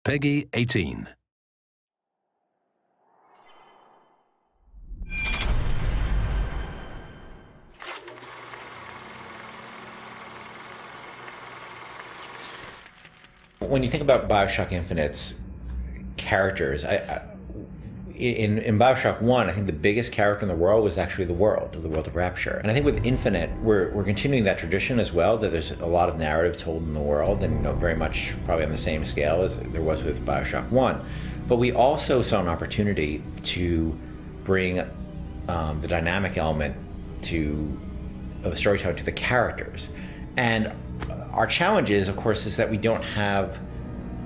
Peggy 18. When you think about Bioshock Infinite's characters, in Bioshock 1, I think the biggest character in the world was actually the world of Rapture. And I think with Infinite, we're continuing that tradition as well, that there's a lot of narrative told in the world, and very much probably on the same scale as there was with Bioshock 1. But we also saw an opportunity to bring the dynamic element of storytelling to the characters. And our challenge of course, is that we don't have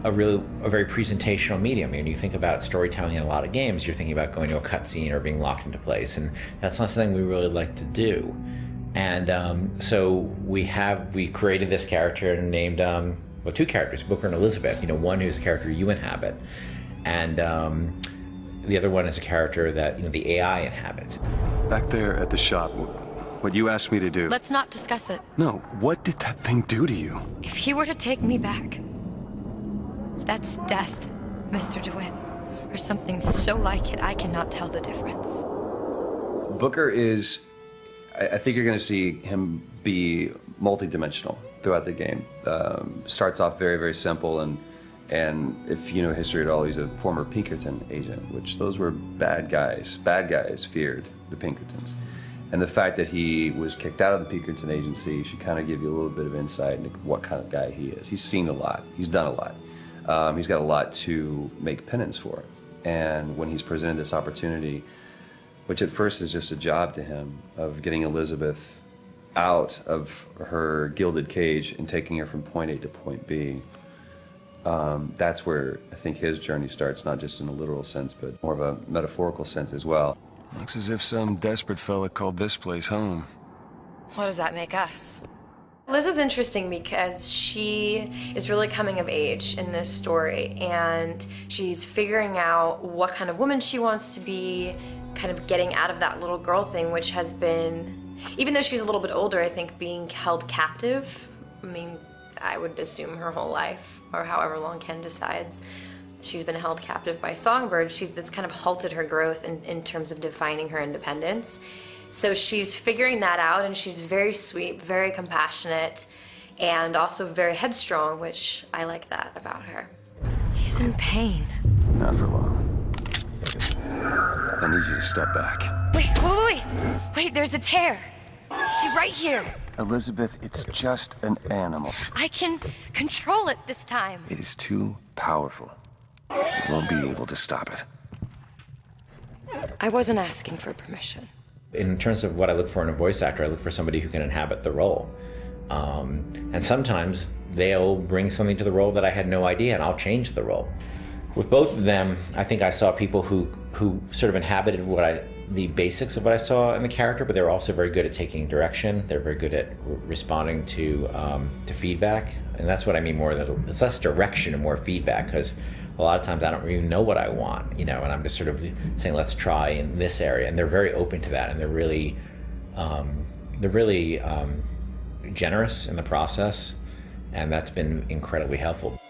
a very presentational medium. I mean, you think about storytelling in a lot of games, you're thinking about going to a cutscene or being locked into place, and that's not something we really like to do. And so we created this character and named, two characters, Booker and Elisabeth. One who's a character you inhabit, and the other one is a character that the AI inhabits. Back there at the shop, what you asked me to do. Let's not discuss it. No, what did that thing do to you? If he were to take me back, that's death, Mr. DeWitt. Or something so like it, I cannot tell the difference. Booker is, I think you're going to see him be multi-dimensional throughout the game. Starts off very, very simple, and if you know history at all, he's a former Pinkerton agent, which those were bad guys. Bad guys feared the Pinkertons. And the fact that he was kicked out of the Pinkerton agency should kind of give you a little bit of insight into what kind of guy he is. He's seen a lot. He's done a lot. He's got a lot to make penance for. And when he's presented this opportunity, which at first is just a job to him, of getting Elisabeth out of her gilded cage and taking her from point A to point B, that's where I think his journey starts, not just in a literal sense, but more of a metaphorical sense as well. Looks as if some desperate fella called this place home. What does that make us? Liz is interesting because she is really coming of age in this story, and she's figuring out what kind of woman she wants to be, kind of getting out of that little girl thing, which has been, even though she's a little bit older, I think being held captive, I would assume her whole life, or however long Ken decides, she's been held captive by Songbird. That's kind of halted her growth in terms of defining her independence. So she's figuring that out, and she's very sweet, very compassionate, and also very headstrong, which I like that about her. He's in pain. Not for long. I need you to step back. Wait, there's a tear. See, right here. Elisabeth, it's just an animal. I can control it this time. It is too powerful. You won't be able to stop it. I wasn't asking for permission. In terms of what I look for in a voice actor, I look for somebody who can inhabit the role. And sometimes they'll bring something to the role that I had no idea, and I'll change the role. With both of them, I think I saw people who sort of inhabited the basics of what I saw in the character, but they're also very good at taking direction. They're very good at responding to feedback, and that's what I mean more. That it's less direction and more feedback, because a lot of times I don't even know what I want, and I'm just sort of saying, let's try in this area, and they're very open to that, and they're really generous in the process, and that's been incredibly helpful.